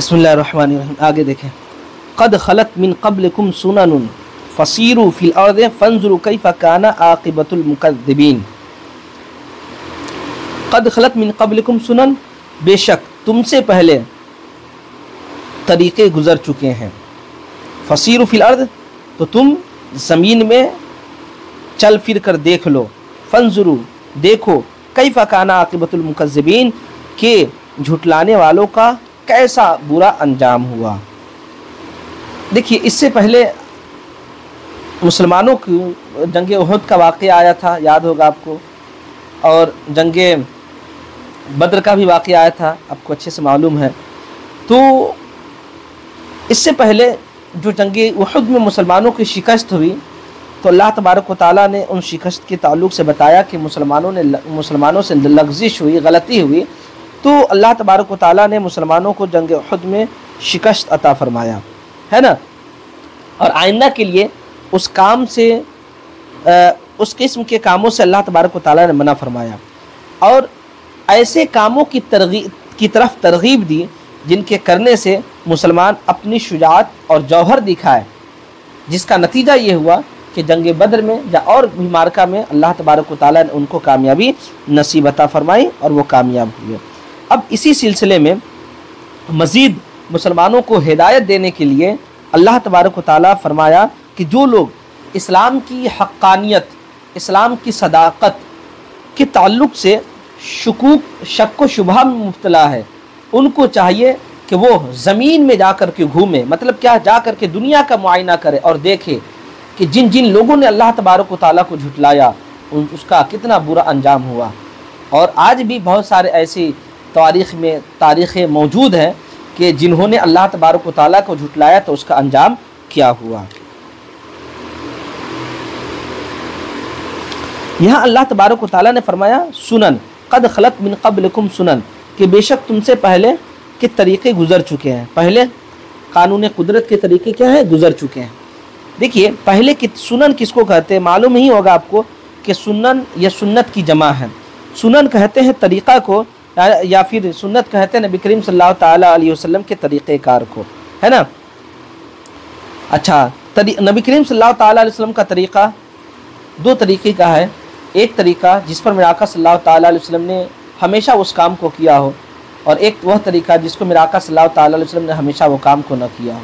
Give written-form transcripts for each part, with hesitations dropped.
बिस्मिल्लाहिर्रहमानिर्रहीम। आगे देखें, क़द खलत मिन क़ब्लिकुम सुननुन फसीरू फ़िल अर्ज़ि फ़ंज़ुरू कैफ़ काना आक़िबतुल मुकज़्ज़िबीन। क़द खलत मिन क़ब्लिकुम सुनन, बेशक तुमसे पहले तरीक़े गुज़र चुके हैं। फसीरू फ़िल अर्ज़, तो तुम ज़मीन में चल फिर कर देख लो। फ़ंज़ुरू, देखो, कैफ़ काना आक़िबतुल मुकज़्ज़िबीन, के झुटलाने वालों का कैसा बुरा अंजाम हुआ। देखिए, इससे पहले मुसलमानों की जंग उहद का वाक़या आया था, याद होगा आपको, और जंग बद्र का भी वाक़या आया था, आपको अच्छे से मालूम है। तो इससे पहले जो जंग उहद में मुसलमानों की शिकस्त हुई, तो अल्लाह तबारक व तआला ने उन शिकस्त के ताल्लुक़ से बताया कि मुसलमानों से लग़ज़िश हुई, गलती हुई, तो अल्लाह तबारक व तआला ने मुसलमानों को जंग उहद में शिकस्त अता फ़रमाया, है ना। और आइंदा के लिए उस काम से, उस किस्म के कामों से अल्लाह तबारक व तआला ने मना फरमाया, और ऐसे कामों की तरफ तरगीब दी जिनके करने से मुसलमान अपनी शुजाअत और जौहर दिखाए, जिसका नतीजा ये हुआ कि जंग बद्र में या और भी मार्का में अल्लाह तबारक व तआला ने उनको कामयाबी नसीब अता फरमाई और वो कामयाब हुए। अब इसी सिलसिले में मज़ीद मुसलमानों को हिदायत देने के लिए अल्लाह तबारक व तआला फरमाया कि जो लोग इस्लाम की हक़्क़ानियत, इस्लाम की सदाक़त के ताल्लुक़ से शक व शुबहा में मुब्तला है, उनको चाहिए कि वो ज़मीन में जा कर के घूमे, मतलब क्या, जा कर के दुनिया का मुआयना करे और देखे कि जिन जिन लोगों ने अल्लाह तबारक व तआला को झुटलाया उसका कितना बुरा अंजाम हुआ। और आज भी बहुत सारे ऐसी तारीख़ें मौजूद हैं कि जिन्होंने अल्लाह तबारक व तआला को झुटलाया तो उसका अंजाम क्या हुआ। यहाँ अल्लाह तबारक व तआला ने फरमाया सुनन, क़द खलत मिन क़ब्लिकुम सुनन, कि बेशक तुमसे पहले के तरीक़े गुज़र चुके हैं। पहले कानून कुदरत के तरीक़े क्या हैं, गुज़र चुके हैं। देखिए, पहले की सुनन किसको कहते हैं, मालूम ही होगा आपको कि सुनन या सुन्नत की जमा है। सुनन कहते हैं तरीक़ा को, या फिर सुन्नत कहते हैं नबी करीम सल्लल्लाहु ताला अलैहि वसल्लम के तरीक़ेकार को, है ना। अच्छा, नबी करीम सल्लल्लाहु ताला अलैहि वसल्लम का तरीक़ा दो तरीक़े का है। एक तरीक़ा जिस पर मेरे आका सल्लल्लाहु ताला अलैहि वसल्लम ने हमेशा उस काम को किया हो, और एक वह तरीक़ा जिसको मेरे आका सल्लल्लाहु ताला अलैहि वसल्लम ने हमेशा वो काम को न किया हो।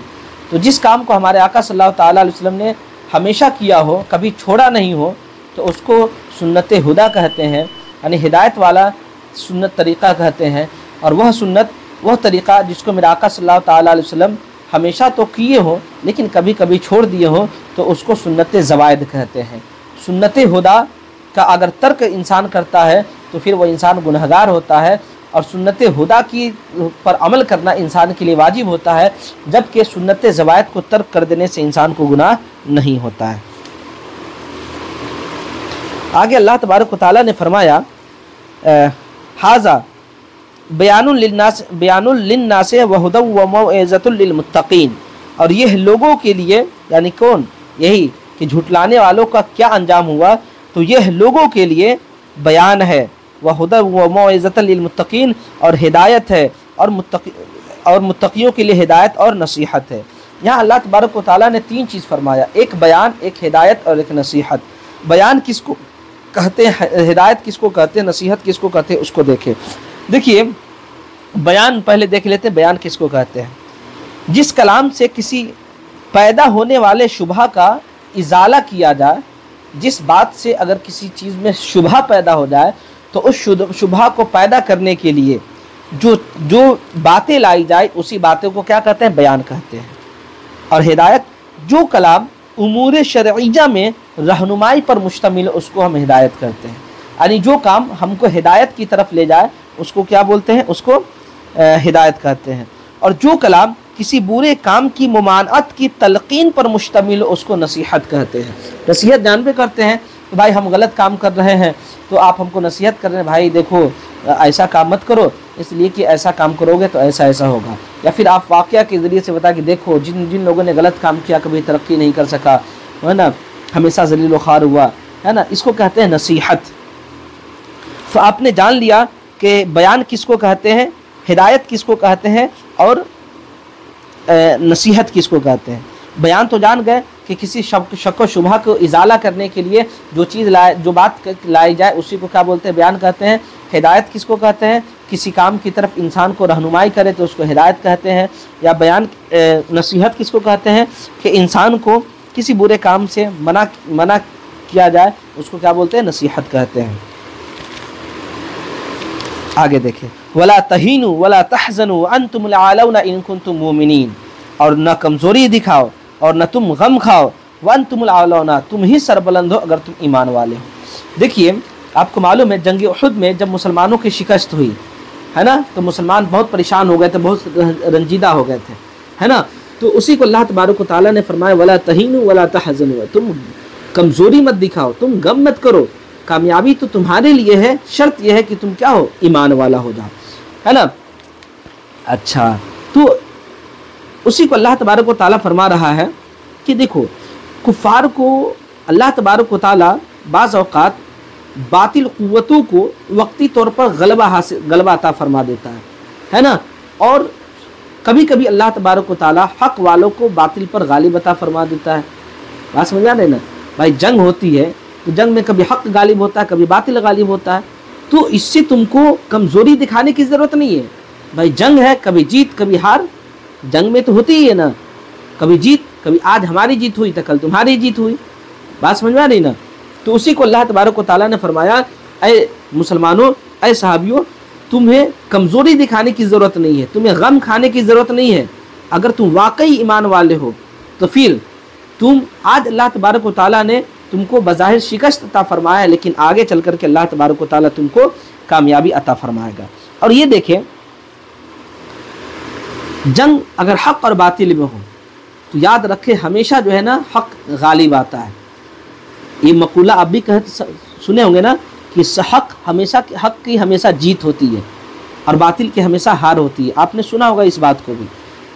तो जिस काम को हमारे आका सल्लल्लाहु ताला अलैहि वसल्लम ने हमेशा किया हो, कभी छोड़ा नहीं हो, तो उसको सुन्नत हुदा कहते हैं, यानी हिदायत वाला सुन्नत तरीक़ा कहते हैं। और वह सुन्नत, वह तरीक़ा जिसको मेरे आका सल्लल्लाहु ताला अलैहि वसल्लम हमेशा तो किए हो लेकिन कभी कभी छोड़ दिए हो, तो उसको सुन्नत ज़वाइद कहते हैं। सुन्नत हुदा का अगर तर्क इंसान करता है तो फिर वह इंसान गुनहगार होता है, और सुन्नत हुदा की पर अमल करना इंसान के लिए वाजिब होता है, जबकि सुन्नत ज़वाइद को तर्क कर देने से इंसान को गुनाह नहीं होता है। आगे अल्लाह तबारक व तआला ने फरमाया हाज़ा बयानुल लिन्नास व हुदन व मौइज़तुल लिलमुत्तक़ीन, और यह लोगों के लिए, यानी कौन, यही कि झुटलाने वालों का क्या अंजाम हुआ, तो यह लोगों के लिए बयान है, व हुदन व मौइज़तुल लिलमुत्तक़ीन, और हिदायत है, और मुत्तक़ियों के लिए हिदायत और नसीहत है। यहाँ अल्लाह तबारक व तआला ने तीन चीज़ फरमाया, एक बयान, एक हिदायत और एक नसीहत। बयान किसको कहते हैं, हिदायत किसको कहते हैं, नसीहत किसको कहते हैं, उसको देखें। देखिए, बयान पहले देख लेते हैं, बयान किसको कहते हैं। जिस कलाम से किसी पैदा होने वाले शुबहा का इज़ाला किया जाए, जिस बात से अगर किसी चीज़ में शुबहा पैदा हो जाए, तो उस शुबहा को पैदा करने के लिए जो बातें लाई जाए, उसी बातों को क्या कहते हैं, बयान कहते हैं। और हिदायत, जो कलाम उमूर शरइया में रहनुमाई पर मुश्तमिल, उसको हम हिदायत करते हैं। यानी जो काम हमको हिदायत की तरफ ले जाए उसको क्या बोलते हैं, उसको हिदायत कहते हैं। और जो कलाम किसी बुरे काम की मुमानअत की तलकीन पर मुश्तमिल, उसको नसीहत कहते हैं। नसीहत जानबे करते हैं कि भाई हम गलत काम कर रहे हैं, तो आप हमको नसीहत कर रहे हैं, भाई देखो ऐसा काम मत करो, इसलिए कि ऐसा काम करोगे तो ऐसा ऐसा होगा। या फिर आप वाक़या के ज़रिए से बता कि देखो जिन जिन लोगों ने गलत काम किया कभी तरक्की नहीं कर सका, है ना, हमेशा ज़लील व ख़ार हुआ, है ना, इसको कहते हैं नसीहत। तो आपने जान लिया कि बयान किसको कहते हैं, हिदायत किसको कहते हैं, और नसीहत किसको कहते हैं। बयान तो जान गए कि किसी शक व शुबह को इजाला करने के लिए जो चीज़ जो बात लाई जाए उसी को क्या बोलते हैं, बयान कहते हैं। हिदायत किसको कहते हैं, किसी काम की तरफ इंसान को रहनुमाई करे तो उसको हिदायत कहते हैं। या बयान नसीहत किसको कहते हैं कि इंसान को किसी बुरे काम से मना किया जाए उसको क्या बोलते हैं, नसीहत कहते हैं। आगे देखें, वला तहीनु वला तहज़नु अंतुमुल आलौना इन कुंतुम मुमिनीन, और न कमज़ोरी दिखाओ और न तुम गम खाओ, वअंतुमुल आलौना, तुम ही सरबुलंद हो अगर तुम ईमान वाले हो। देखिए आपको मालूम है जंग उहुद में जब मुसलमानों की शिकस्त हुई है ना, तो मुसलमान बहुत परेशान हो गए थे, बहुत रंजीदा हो गए थे, है ना। तो उसी को अल्लाह तबारक व तआला ने फरमाया वला तहीनु वला तहज़नु, तुम कमज़ोरी मत दिखाओ, तुम गम मत करो, कामयाबी तो तुम्हारे लिए है, शर्त यह है कि तुम क्या हो, ईमान वाला हो जाओ, है ना। अच्छा, तो उसी को अल्लाह तबारक व तआला फरमा रहा है कि देखो कुफ़ार को अल्लाह तबारक व तआला बाज़ औक़ात बातिल क़ुव्वतों को वक्ती तौर पर गलबा अता फरमा देता है ना। और कभी कभी अल्लाह तबारक व तआला हक़ वालों को बातिल पर गालिब अता फरमा देता है। बात समझ आ रही ना भाई, जंग होती है तो जंग में कभी हक़ गालिब होता है, कभी बातिल गालिब होता है, तो इससे तुमको कमज़ोरी दिखाने की ज़रूरत नहीं है भाई। जंग है, कभी जीत कभी हार, जंग में तो होती ही है ना, कभी जीत, कभी आज हमारी जीत हुई तो कल तुम्हारी जीत हुई। बात समझ में आ रही ना। तो उसी को अल्लाह तबारक व तआला ने फरमाया, ऐ मुसलमानों, ऐ सहाबियों, तुम्हें कमज़ोरी दिखाने की ज़रूरत नहीं है, तुम्हें गम खाने की ज़रूरत नहीं है। अगर तुम वाकई ईमान वाले हो तो फिर तुम आज अल्लाह तबारक व तआला ने तुमको बज़ाहिर शिकस्त अता फरमाया है, लेकिन आगे चल कर के अल्लाह तबारक व तआला तुमको कामयाबी अता फरमाएगा। और ये देखें, जंग अगर हक़ और बातिल में हो तो याद रखें हमेशा जो है ना हक़ गालिब आता है। ये मक़ूला आप भी सुने होंगे ना कि हक़ की हमेशा जीत होती है और बातिल की हमेशा हार होती है। आपने सुना होगा इस बात को भी।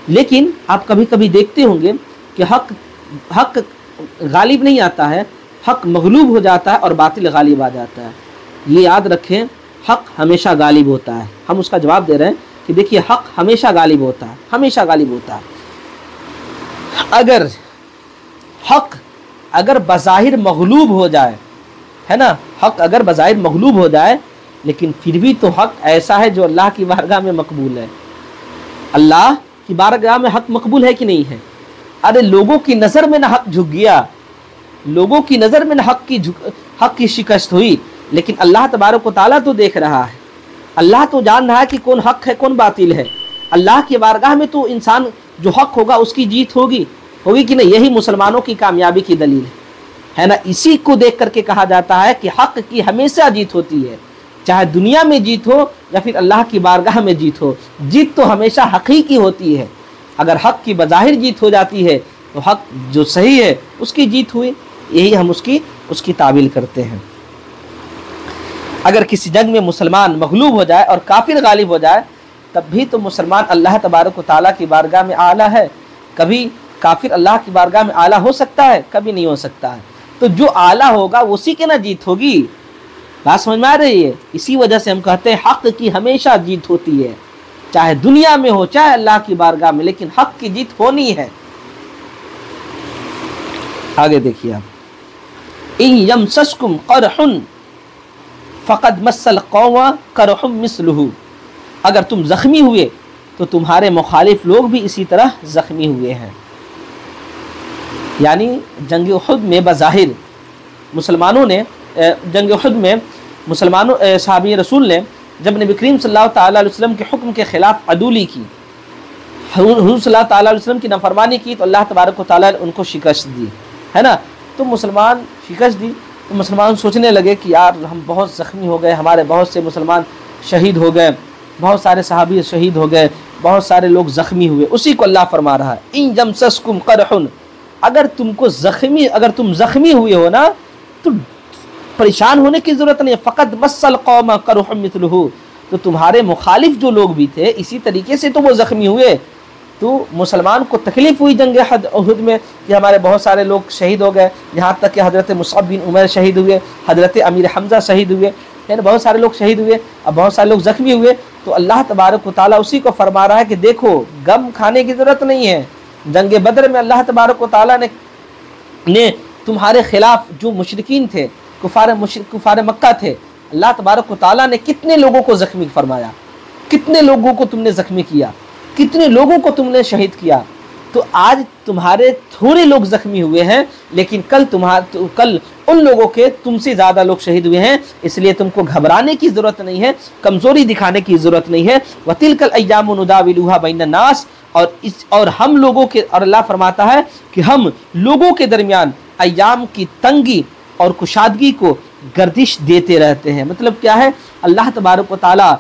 लेकिन आप कभी कभी देखते होंगे कि हक़ गालिब नहीं आता है, हक़ मग़लूब हो जाता है और बातिल गालिब आ जाता है। ये याद रखें, हक़ हमेशा गालिब होता है। हम उसका जवाब दे रहे हैं कि देखिए हक़ हमेशा गालिब होता है, हमेशा गालिब होता है। अगर हक़ अगर बज़ाहिर मग़लूब हो जाए, है ना, हक़ अगर बज़ाहिर मग़लूब हो जाए, लेकिन फिर भी तो हक़ ऐसा है जो अल्लाह की बारगाह में मकबूल है। अल्लाह की बारगाह में हक़ मकबूल है कि नहीं है। अरे लोगों की नज़र में ना हक़ झुक गया, लोगों की नज़र में ना हक़ की शिकस्त हुई, लेकिन अल्लाह तबारक व तआला तो देख रहा है, अल्लाह तो जान रहा है कि कौन हक़ है कौन बातिल है। अल्लाह की बारगाह में तो इंसान जो हक़ होगा उसकी जीत होगी कि नहीं। यही मुसलमानों की कामयाबी की दलील है ना। इसी को देख करके कहा जाता है कि हक़ की हमेशा जीत होती है, चाहे दुनिया में जीत हो या फिर अल्लाह की बारगाह में जीत हो, जीत तो हमेशा हक़ीक़ी होती है। अगर हक़ की बज़ाहिर जीत हो जाती है तो हक़ जो सही है उसकी जीत हुई, यही हम उसकी तावील करते हैं। अगर किसी जंग में मुसलमान मग़लूब हो जाए और काफिर गालिब हो जाए, तब भी तो मुसलमान अल्लाह तबारक व तआला की बारगाह में आला है। कभी काफिर अल्लाह की बारगाह में आला हो सकता है, कभी नहीं हो सकता है। तो जो आला होगा उसी के ना जीत होगी। बात समझ में आ रही है। इसी वजह से हम कहते हैं हक़ की हमेशा जीत होती है, चाहे दुनिया में हो चाहे अल्लाह की बारगाह में, लेकिन हक़ की जीत होनी है। आगे देखिए आप, इन यमसस्कुम क़रहुन फ़क़द मस्सल क़ौम क़रहुम मिस्लुहु, अगर तुम ज़ख्मी हुए तो तुम्हारे मुखालिफ लोग भी इसी तरह ज़ख्मी हुए हैं। यानी जंग उहुद में बज़ाहिर मुसलमानों ने जंग उहुद में मुसलमानों सहाबी रसूल ने जब नबी करीम सल्लल्लाहु ताला अलैहि वसल्लम के हुक्म के ख़िलाफ़ अदूली की, हुज़ूर सल्लल्लाहु ताला अलैहि वसल्लम की नाफरमानी की, तो अल्लाह तबारक व तआला ने उनको शिकस्त दी, है ना। तो मुसलमान शिकस्त दी तो मुसलमान सोचने लगे कि यार हम बहुत ज़ख्मी हो गए, हमारे बहुत से मुसलमान शहीद हो गए, बहुत सारे सहाबी शहीद हो गए, बहुत सारे लोग ज़ख्मी हुए। उसी को अल्लाह फरमा रहा है, इन यमसस्कुम क़रहुन, अगर तुम ज़ख्मी हुए हो ना तो परेशान होने की ज़रूरत नहीं है। फ़क़द मस्सल क़ौम क़रहुम मिस्लुहु, तो तुम्हारे मुखालिफ जो लोग भी थे इसी तरीके से तो वो ज़ख्मी हुए। तो मुसलमान को तकलीफ़ हुई जंग उहुद में कि हमारे बहुत सारे लोग शहीद हो गए, यहाँ तक कि हज़रत मुसअब बिन उमैर शहीद हुए, हज़रत अमीर हमज़ा शहीद हुए, यानी बहुत सारे लोग शहीद हुए, अब बहुत सारे लोग ज़ख्मी हुए। तो अल्लाह तबारक व तआला उसी को फरमा रहा है कि देखो गम खाने की ज़रूरत नहीं है। जंग बदर में अल्लाह तबारक व तआला ने तुम्हारे खिलाफ जो मुशरिकीन थे, कुफार मक्का थे, अल्लाह तबारक व तआला ने कितने लोगों को ज़ख्मी फरमाया, कितने लोगों को तुमने ज़ख्मी किया, कितने लोगों को तुमने शहीद किया। तो आज तुम्हारे थोड़े लोग ज़ख्मी हुए हैं, लेकिन कल उन लोगों के तुमसे ज़्यादा लोग शहीद हुए हैं, इसलिए तुमको घबराने की ज़रूरत नहीं है, कमज़ोरी दिखाने की ज़रूरत नहीं है। वतिलकल अय्यामु नुदाविलुहा बैनन नास, और हम लोगों के, और अल्लाह फरमाता है कि हम लोगों के दरमियान अय्याम की तंगी और कुशादगी को गर्दिश देते रहते हैं। मतलब क्या है, अल्लाह तबारक व तआला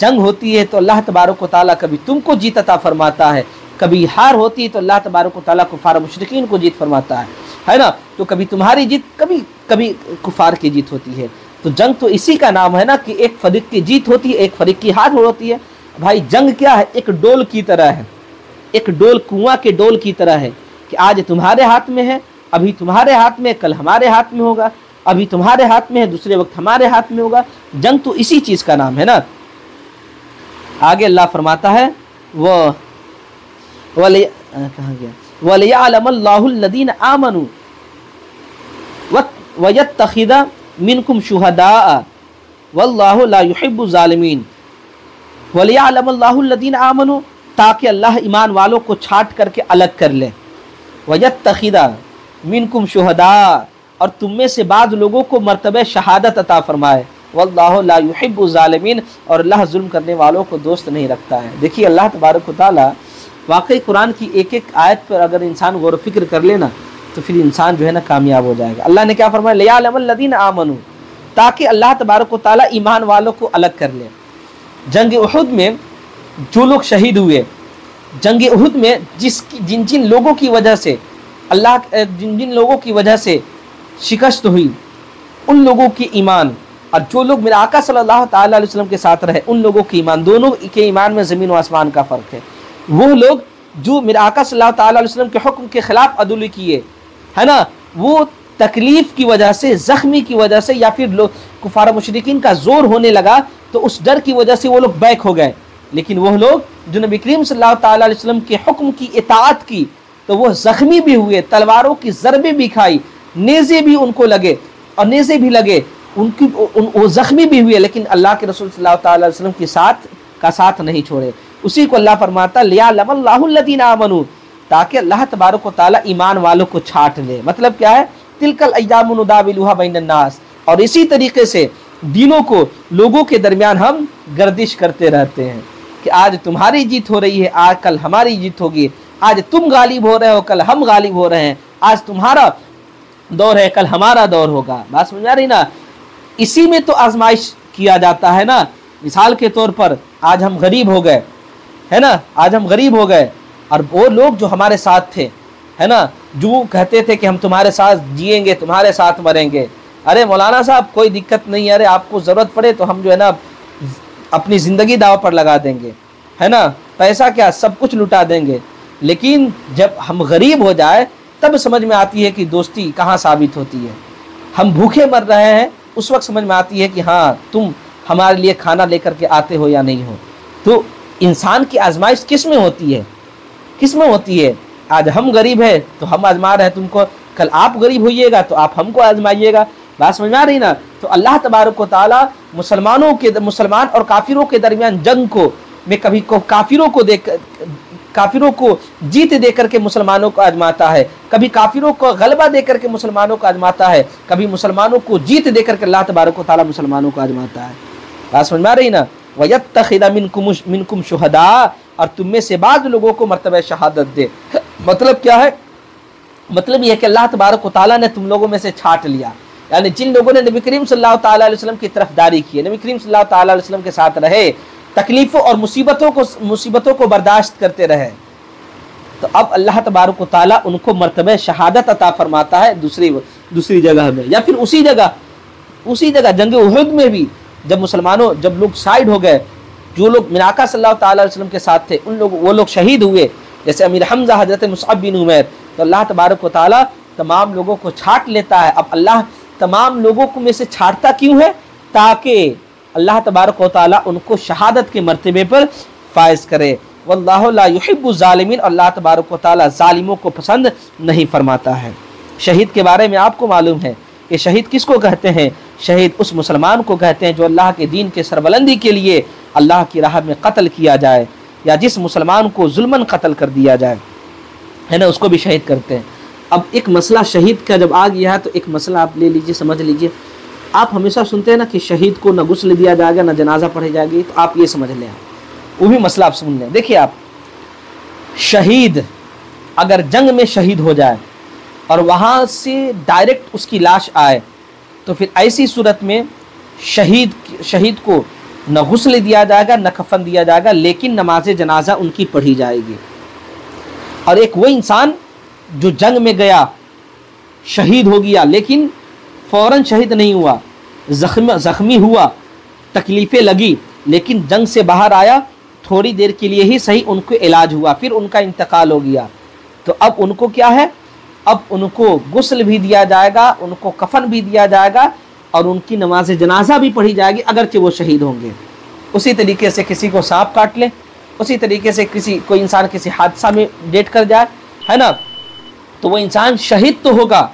जंग होती है तो अल्लाह तबारक व तआला कभी तुमको जीत अता फरमाता है, कभी हार होती है तो अल्लाह तबारक व तआला कुफार मुशरिकीन को जीत फरमाता है ना। तो कभी तुम्हारी जीत, कभी कभी कुफार की जीत होती है। तो जंग तो इसी का नाम है ना कि एक फरीक की जीत होती है, एक फरीक की हार होती है। भाई जंग क्या है, एक डोल की तरह है, एक डोल कुआं के डोल की तरह है कि आज तुम्हारे हाथ में है, अभी तुम्हारे हाथ में, कल हमारे हाथ में होगा, अभी तुम्हारे हाथ में है, दूसरे वक्त हमारे हाथ में होगा। जंग तो इसी चीज़ का नाम है ना। आगे अल्लाह फरमाता है कहाँ गया, वलियअलमल्लाहुल्लज़ीना आमनू वयत्तखिज़ मिनकुम शुहदाअ वल्लाहु ला युहिब्बुज़ ज़ालिमीन। वलियअलमल्लाहुल्लज़ीना आमनू, ताकि अल्लाह ईमान वालों को छांट करके अलग कर ले। वयत्तखिज़ मिनकुम शुहदाअ, और तुम में से बाद लोगों को मर्तबे शहादत अता फरमाए। वल्लाहु ला युहिब्बुज़ ज़ालिमीन, और अल्लाह जुल्म करने वालों को दोस्त नहीं रखता है। देखिए अल्लाह तबारक व तआला वाकई कुरान की एक एक आयत पर अगर इंसान गौर फिक्र कर लेना तो फिर इंसान जो है ना कामयाब हो जाएगा। अल्लाह ने क्या फरमाया, लियअलमल्लज़ीना आमनू, ताकि अल्लाह तबारक व तआला ईमान वालों को अलग कर ले। जंग उहुद में जो लोग शहीद हुए, जंग उहुद में जिन जिन लोगों की वजह से जिन जिन लोगों की वजह से शिकस्त हुई, उन लोगों की ईमान, और जो लोग मेरे आका सल्लल्लाहु अलैहि वसल्लम के साथ रहे, उन लोगों की ईमान, दोनों के ईमान में ज़मीन व आसमान का फ़र्क है। वो लोग जो मेरे आका सल्लल्लाहु अलैहि वसल्लम के हुक्म के ख़िलाफ़ अदुल किए, है ना, वो तकलीफ़ की वजह से, ज़ख्मी की वजह से, या फिर लोग कुफार मुशरिकीन का ज़ोर होने लगा तो उस डर की वजह से वो लोग बैक हो गए। लेकिन वह लोग जो नबी करीम सल्लल्लाहु अलैहि वसल्लम के हुक्म की इताअत की तो वह ज़ख्मी भी हुए, तलवारों की ज़रबे भी खाई, नेज़े भी उनको लगे, और नेज़े भी लगे वो ज़ख्मी भी हुए, लेकिन अल्लाह के रसूल सल्लल्लाहु अलैहि वसल्लम के साथ नहीं छोड़े। उसी को अल्लाह फरमाता लियअलमल्लाहुल्लज़ीना आमनू, ताकि अल्लाह तबारक व तआला ईमान वालों को छांट ले। मतलब क्या है, तिलकल अय्यामु नुदाविलुहा बैनन नास, और इसी तरीके से दिनों को लोगों के दरमियान हम गर्दिश करते रहते हैं कि आज तुम्हारी जीत हो रही है, आज कल हमारी जीत होगी, आज तुम गालिब हो रहे हो, कल हम गालिब हो रहे हैं, आज तुम्हारा दौर है, कल हमारा दौर होगा। बात समझ आ रही ना। इसी में तो आजमाइश किया जाता है ना। मिसाल के तौर पर आज हम गरीब हो गए, है ना, आज हम गरीब हो गए, और वो लोग जो हमारे साथ थे, है ना, जो कहते थे कि हम तुम्हारे साथ जिएंगे, तुम्हारे साथ मरेंगे, अरे मौलाना साहब कोई दिक्कत नहीं है, अरे आपको ज़रूरत पड़े तो हम जो है ना अपनी ज़िंदगी दाव पर लगा देंगे, है ना, पैसा क्या सब कुछ लुटा देंगे। लेकिन जब हम गरीब हो जाए तब समझ में आती है कि दोस्ती कहाँ साबित होती है। हम भूखे मर रहे हैं, उस वक्त समझ में आती है कि हाँ तुम हमारे लिए खाना लेकर के आते हो या नहीं हो। तो इंसान की आजमाइश किस में होती है, किस में होती है। आज हम गरीब हैं तो हम आजमा रहे हैं तुमको, कल आप गरीब होइएगा तो आप हमको आजमाइएगा। बात समझ में आ रही ना। तो अल्लाह तबारक व तआला मुसलमान और काफिरों के दरमियान जंग को में कभी काफिरों को जीत दे करके मुसलमानों को आजमाता है, कभी काफिरों को गलबा दे करके मुसलमानों को आजमाता है, कभी मुसलमानों को जीत दे करके अल्लाह तबारक व तआला मुसलमानों को आजमाता है। बात समझ में आ रही ना। वयत्तखिज़ मिनकुम शुहदा, और तुम में से बाद लोगों को मर्तबा शहादत दे। मतलब क्या है, मतलब यह है कि अल्लाह तबारक व तआला ने तुम लोगों में से छांट लिया, यानी जिन लोगों ने नबी करीम सल्लल्लाहु अलैहि वसल्लम की तरफदारी की, नबी करीम सल्लल्लाहु अलैहि वसल्लम के साथ रहे, तकलीफ़ों और मुसीबतों को बर्दाश्त करते रहे, तो अब अल्लाह तबारक व तआला उनको मर्तबा शहादत अता फरमाता है दूसरी जगह में, या फिर उसी जगह जंग उहुद में भी जब लोग साइड हो गए, जो लोग मेरे आका सल्लल्लाहु अलैहि वसल्लम के साथ थे वो लोग शहीद हुए, जैसे अमीर हमजा हजरत मुसअब बिन उमैर, तो अल्लाह तबारक व तआला तमाम लोगों को छांट लेता है। अब अल्लाह तमाम लोगों को में से छांटता क्यों है, ताकि अल्लाह तबारक व तआला उनको शहादत के मर्तबे पर फायज करे। वल्लाहु ला युहिब्बु ज़ालिमीन, अल्लाह तबारक व तआला ज़ालिमों को पसंद नहीं फरमाता है। शहीद के बारे में आपको मालूम है कि शहीद किसको कहते हैं? शहीद उस मुसलमान को कहते हैं जो अल्लाह के दीन के सरबलंदी के लिए अल्लाह की राह में कत्ल किया जाए, या जिस मुसलमान को जुल्मन कत्ल कर दिया जाए, है ना, उसको भी शहीद करते हैं। अब एक मसला शहीद का जब आ गया है तो एक मसला आप ले लीजिए, समझ लीजिए। आप हमेशा सुनते हैं ना कि शहीद को न गुस्ल दिया जाएगा न जनाजा पढ़ी जाएगी, तो आप ये समझ लें, वो भी मसला आप सुन लें। देखिए आप, शहीद अगर जंग में शहीद हो जाए और वहाँ से डायरेक्ट उसकी लाश आए, तो फिर ऐसी सूरत में शहीद को न गुस्ल दिया जाएगा न कफन दिया जाएगा, लेकिन नमाज जनाजा उनकी पढ़ी जाएगी। और एक वो इंसान जो जंग में गया, शहीद हो गया, लेकिन फ़ौरन शहीद नहीं हुआ, ज़ख्मी हुआ, तकलीफ़ें लगी, लेकिन जंग से बाहर आया, थोड़ी देर के लिए ही सही उनको इलाज हुआ, फिर उनका इंतकाल हो गया, तो अब उनको क्या है? अब उनको गुस्ल भी दिया जाएगा, उनको कफन भी दिया जाएगा और उनकी नमाज जनाजा भी पढ़ी जाएगी, अगरचे वो शहीद होंगे। उसी तरीके से किसी को सांप काट ले, उसी तरीके से कोई इंसान किसी हादसा में डेथ कर जाए, है ना, तो वो इंसान शहीद तो होगा,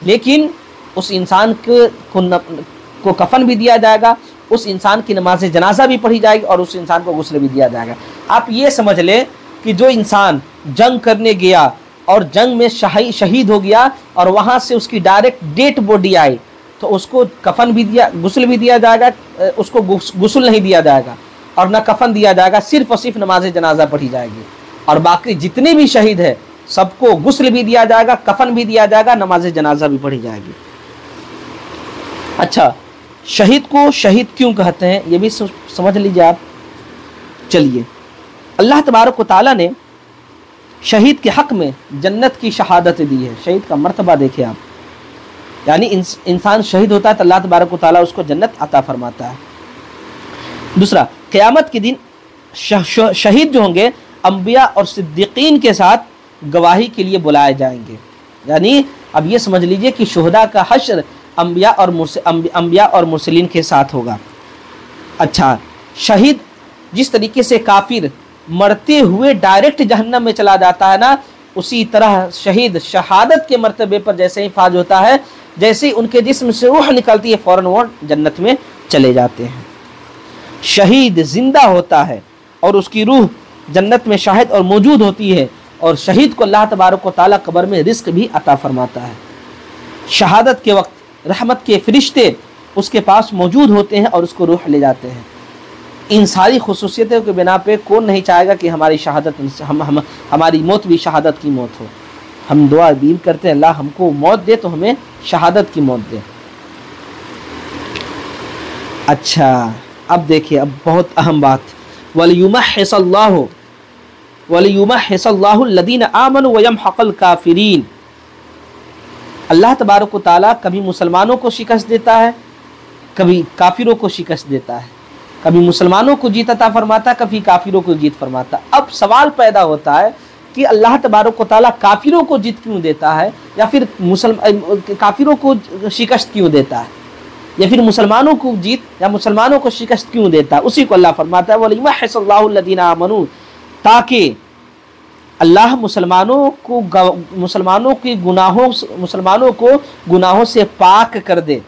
लेकिन उस इंसान को कफन भी दिया जाएगा, उस इंसान की नमाज जनाजा भी पढ़ी जाएगी और उस इंसान को गुस्ल भी दिया जाएगा। आप ये समझ लें कि जो इंसान जंग करने गया और जंग में शहीद हो गया और वहाँ से उसकी डायरेक्ट डेड बॉडी आई, तो उसको कफन भी दिया, गुस्ल भी दिया जाएगा, उसको गुस्ल नहीं दिया जाएगा और न कफन दिया जाएगा, सिर्फ और सिर्फ नमाज जनाजा पढ़ी जाएगी। और बाकी जितने भी शहीद है सबको गुस्ल भी दिया जाएगा, कफन भी दिया जाएगा, नमाज जनाजा भी पढ़ी जाएगी। अच्छा, शहीद को शहीद क्यों कहते हैं ये भी समझ लीजिए आप। चलिए, अल्लाह तबारक व तआला ने शहीद के हक़ में जन्नत की शहादत दी है। शहीद का मर्तबा देखिए आप, यानी इंसान शहीद होता है तो अल्लाह तबारक व तआला उसको जन्नत अता फरमाता है। दूसरा, क़यामत के दिन शहीद जो होंगे अंबिया और सिद्दीकीन के साथ गवाही के लिए बुलाए जाएंगे। यानी अब ये समझ लीजिए कि शुहदा का हश्र अंबिया और मुरसलीन के साथ होगा। अच्छा, शहीद जिस तरीके से काफिर मरते हुए डायरेक्ट जहन्नम में चला जाता है ना, उसी तरह शहीद शहादत के मर्तबे पर जैसे ही फाज होता है, जैसे ही उनके जिस्म से रूह निकलती है, फ़ौरन वो जन्नत में चले जाते हैं। शहीद जिंदा होता है और उसकी रूह जन्नत में शाहिद और मौजूद होती है, और शहीद को अल्लाह तबारक व तआला कब्र में रिस्क भी अता फरमाता है। शहादत के वक्त रहमत के फरिश्ते उसके पास मौजूद होते हैं और उसको रूह ले जाते हैं। इन सारी खुसूसियतों के बिना पे कौन नहीं चाहेगा कि हमारी शहादत हमारी मौत भी शहादत की मौत हो। हम दुआ भी करते हैं, अल्लाह हमको मौत दे तो हमें शहादत की मौत दे। अच्छा, अब देखिए, अब बहुत अहम बात, वलियुमहिसल्लाहु लदीन आमनु व यमहक़ल काफिरीन। अल्लाह तबारक व तआला कभी मुसलमानों को शिकस्त देता है, कभी काफिरों को शिकस्त देता है, कभी मुसलमानों को जीत अता फरमाता, कभी काफिरों को जीत फरमाता। अब सवाल पैदा होता है कि अल्लाह तबारक व तआला काफिरों को जीत क्यों देता है, या फिर काफिरों को शिकस्त क्यों देता है, या फिर मुसलमानों को जीत या मुसलमानों को शिकस्त क्यों देता है। उसी को अल्लाह फरमाता है वलियुमहिसल्लाहु लदीना आमनु, ताकि अल्लाह मुसलमानों को गुनाहों से पाक कर दे,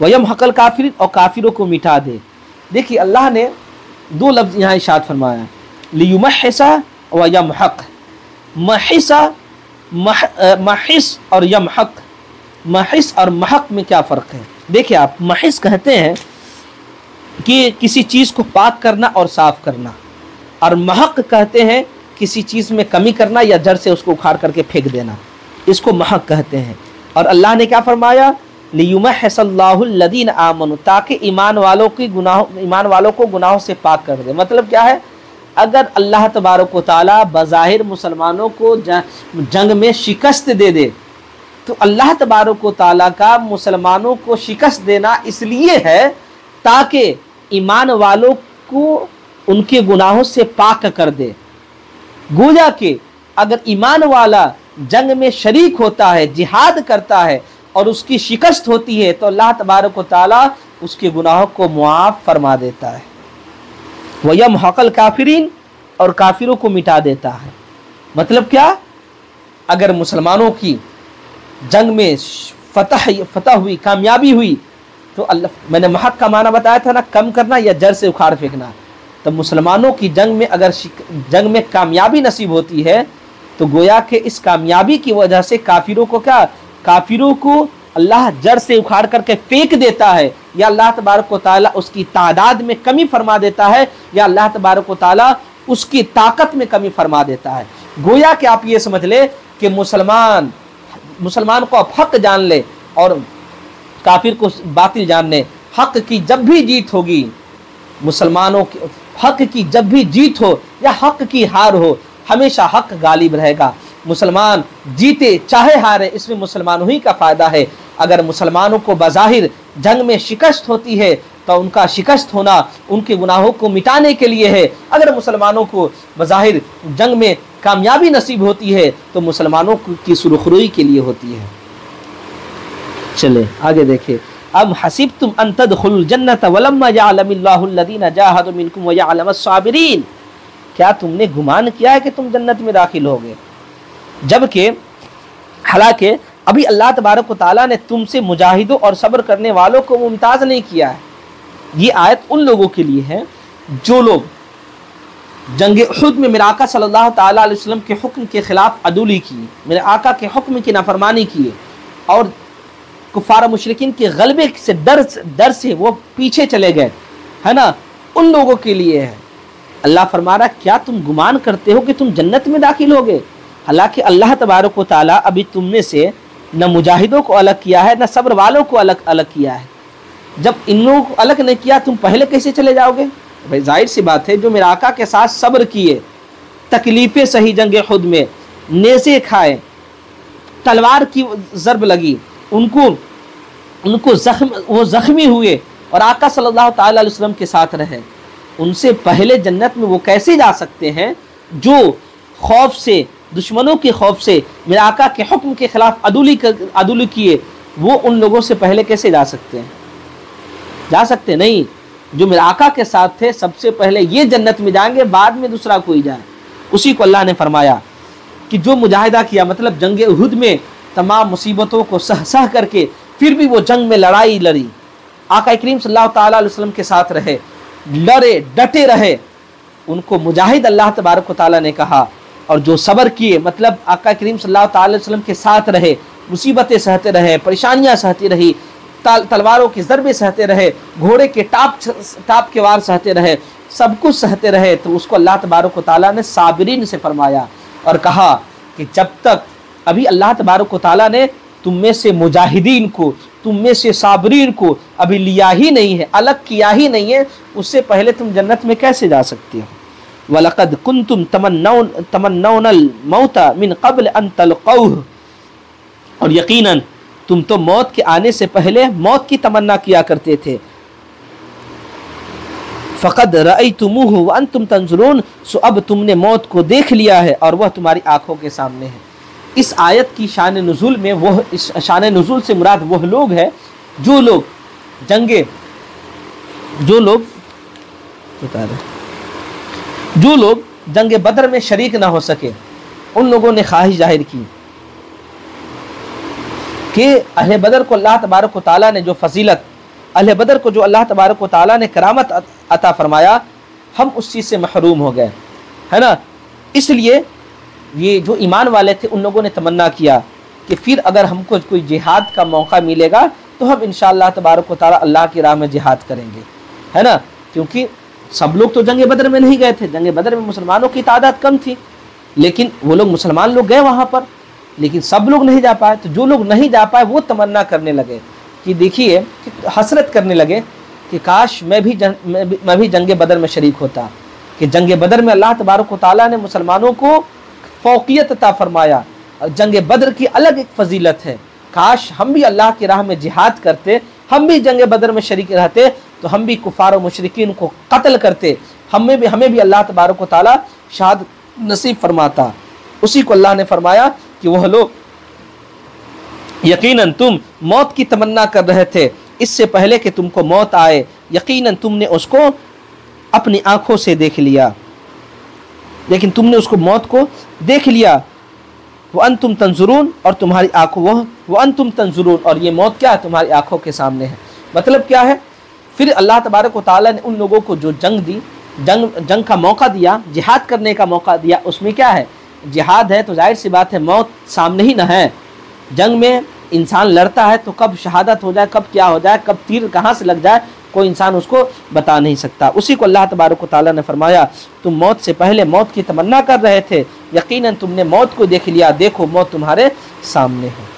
वयमहक़ल काफिरीन, और काफिरों को मिटा दे। देखिए, अल्लाह ने दो लफ्ज़ यहाँ इरशाद फरमाया, लियुमहिसा व यमहक़। महिस और यमहक़, महिस और महक़ में क्या फ़र्क है? देखिए आप, महिस कहते हैं कि किसी चीज़ को पाक करना और साफ़ करना, और महक़ कहते हैं किसी चीज़ में कमी करना या जड़ से उसको उखाड़ करके फेंक देना, इसको महक़ कहते हैं। और अल्लाह ने क्या फरमाया, लियुमहिसल्लाहु लदीन आमनु, ताकि ईमान वालों को गुनाहों से पाक कर दे। मतलब क्या है, अगर अल्लाह तबारक व तआला बज़ाहिर मुसलमानों को जंग में शिकस्त दे दे, तो अल्लाह तबारक व तआला का मुसलमानों को शिकस्त देना इसलिए है ताकि ईमान वालों को उनके गुनाहों से पाक कर दे। गोया कि अगर ईमान वाला जंग में शरीक होता है, जिहाद करता है और उसकी शिकस्त होती है, तो अल्लाह तबारक व तआला उसके गुनाहों को मुआफ़ फरमा देता है। वयमहक़ल काफिरीन, और काफिरों को मिटा देता है। मतलब क्या, अगर मुसलमानों की जंग में फतह हुई, कामयाबी हुई, तो अल्लाह, मैंने महक का माना बताया था ना, कम करना या जड़ से उखाड़ फेंकना। तो मुसलमानों की जंग में अगर जंग में कामयाबी नसीब होती है तो गोया के इस कामयाबी की वजह से काफिरों को क्या, काफिरों को अल्लाह जड़ से उखाड़ करके फेंक देता है, या अल्लाह तबारक व तआला उसकी तादाद में कमी फरमा देता है, या अल्लाह तबारक व तआला उसकी ताकत में कमी फरमा देता है। गोया कि आप ये समझ ले कि मुसलमान को आप हक जान ले और काफिर को बातिल जान ले। हक की जब भी जीत होगी, मुसलमानों के हक की जब भी जीत हो या हक की हार हो, हमेशा हक गालिब रहेगा। मुसलमान जीते चाहे हारे, इसमें मुसलमानों ही का फ़ायदा है। अगर मुसलमानों को बज़ाहिर जंग में शिकस्त होती है तो उनका शिकस्त होना उनके गुनाहों को मिटाने के लिए है। अगर मुसलमानों को बज़ाहिर जंग में कामयाबी नसीब होती है तो मुसलमानों की सुरखरुई के लिए होती है। चले आगे देखें। अब हसिबतुम अन तदखुलुल जन्नत वलम्मा यअलमिल्लाहु अल्लज़ीना जाहदू मिनकुम व यअलमस साबिरीन, क्या तुमने गुमान किया है कि तुम जन्नत में दाखिल होगे, जबकि हालांकि अभी अल्लाह तबारक व तआला ने तुमसे मुजाहिदों और सब्र करने वालों को मुमताज़ नहीं किया है। ये आयत उन लोगों के लिए है जो लोग जंग उहद में मेरे आका सल्लल्लाहु तआला अलैहि वसल्लम के हुक्म के खिलाफ अदूली की, मेरे आका के हुक्म की नाफरमानी किए और कुफार मुशरिकीन के गलबे से डर से वो पीछे चले गए, है ना, उन लोगों के लिए है। अल्लाह फरमा रहा, क्या तुम गुमान करते हो कि तुम जन्नत में दाखिल होगे, हालांकि अल्लाह तबारक व तआला अभी तुमने से न मुजाहिदों को अलग किया है न सब्र वालों को अलग किया है। जब इन लोगों को अलग नहीं किया, तुम पहले कैसे चले जाओगे? भाई जाहिर सी बात है, जो मेरे आका के साथ सब्र किए, तकलीफ़ें सही जंग उहद में, नेज़े खाए, तलवार की ज़रब लगी, उनको वो ज़ख्मी हुए और आका सल्लल्लाहु तआला अलैहि वसल्लम के साथ रहे, उनसे पहले जन्नत में वो कैसे जा सकते हैं जो खौफ से, दुश्मनों के खौफ से मेरे आका के हुक्म के खिलाफ अदूली किए, वो उन लोगों से पहले कैसे जा सकते हैं? जा सकते नहीं। जो मेरे आका के साथ थे सबसे पहले ये जन्नत में जाएंगे, बाद में दूसरा कोई जाए। उसी को अल्लाह ने फरमाया कि जो मुजाहिदा किया, मतलब जंग उहद में तमाम मुसीबतों को सह करके फिर भी वो जंग में लड़ाई लड़ी, आका करीम सल्लल्लाहु तआला अलैहि वसल्लम के साथ रहे, लड़े, डटे रहे, उनको मुजाहिद अल्लाह तबारक व तआला ने कहा। और जो सब्र किए, मतलब आका करीम सल्लल्लाहु तआला अलैहि वसल्लम के साथ रहे, मुसीबतें सहते रहे, परेशानियां सहती रही, तलवारों की ज़रबें सहते रहे, घोड़े के टाप के वार सहते रहे, सब कुछ सहते रहे, तो उसको अल्लाह तबारक व तआला ने साबिरीन से फरमाया और कहा कि जब तक अभी अल्लाह तबारक व तआला ने तुम में से मुजाहिदीन को, तुम में से साबिरीन को अभी लिया ही नहीं है, अलग किया ही नहीं है, उससे पहले तुम जन्नत में कैसे जा सकते हो? वलक़द कुन्तुम तमन्नौनल मौता मिन क़ब्ल अन तलक़ौह, और यकीनन तुम तो मौत के आने से पहले मौत की तमन्ना किया करते थे। फ़क़द रअयतुमूहु व अंतुम तंज़ुरून, सो अब तुमने मौत को देख लिया है और वह तुम्हारी आंखों के सामने है। इस आयत की शान नुज़ूल में, वह इस शान नुज़ूल से मुराद वह लोग है जो लोग जंग बदर में शरीक ना हो सके, उन लोगों ने ख्वाहिश जाहिर की कि अहले बदर को अल्लाह तबारक व तआला ने जो फजीलत, अहले बदर को जो अल्लाह तबारक व तआला ने करामत अता फरमाया, हम उस चीज़ से महरूम हो गए, है ना। इसलिए ये जो ईमान वाले थे उन लोगों ने तमन्ना किया कि फिर अगर हमको कोई जिहाद का मौका मिलेगा तो हम इंशाअल्लाह तबारक व तआला अल्लाह की राह में जिहाद करेंगे, है ना। क्योंकि सब लोग तो जंग बदर में नहीं गए थे, जंग बदर में मुसलमानों की तादाद कम थी, लेकिन वो लोग मुसलमान लोग गए वहाँ पर, लेकिन सब लोग नहीं जा पाए। तो जो लोग नहीं जा पाए वो तमन्ना करने लगे कि देखिए, हसरत करने लगे कि काश मैं भी जंग बदर में शरीक होता, कि जंग बदर में अल्लाह तबारक व तआला ने मुसलमानों को फ़ौक़ियत अता फरमाया, और जंग बदर की अलग एक फ़जीलत है। काश हम भी अल्लाह की राह में जिहाद करते, हम भी जंग बदर में शरीक रहते, तो हम भी कुफ़ार और मुशरिकीन को कत्ल करते, हमें भी अल्लाह तबारक व तआला शहादत नसीब फरमाता। उसी को अल्लाह ने फरमाया कि वह लोग, यकीनन तुम मौत की तमन्ना कर रहे थे इससे पहले कि तुमको मौत आए यकीनन तुमने उसको अपनी आँखों से देख लिया, लेकिन तुमने उसको मौत को देख लिया। वह अंतुम तंजुरून, और तुम्हारी आँखों वह अंतुम तंजुरून, और ये मौत क्या है, तुम्हारी आँखों के सामने है। मतलब क्या है, फिर अल्लाह तबारक व तआला ने उन लोगों को जो जंग दी, जंग का मौका दिया, जिहाद करने का मौका दिया, उसमें क्या है, जिहाद है तो जाहिर सी बात है मौत सामने ही न है। जंग में इंसान लड़ता है तो कब शहादत हो जाए, कब क्या हो जाए, कब तीर कहाँ से लग जाए, कोई इंसान उसको बता नहीं सकता। उसी को अल्लाह तबारक व तआला ने फरमाया, तुम मौत से पहले मौत की तमन्ना कर रहे थे, यकीनन तुमने मौत को देख लिया, देखो मौत तुम्हारे सामने है।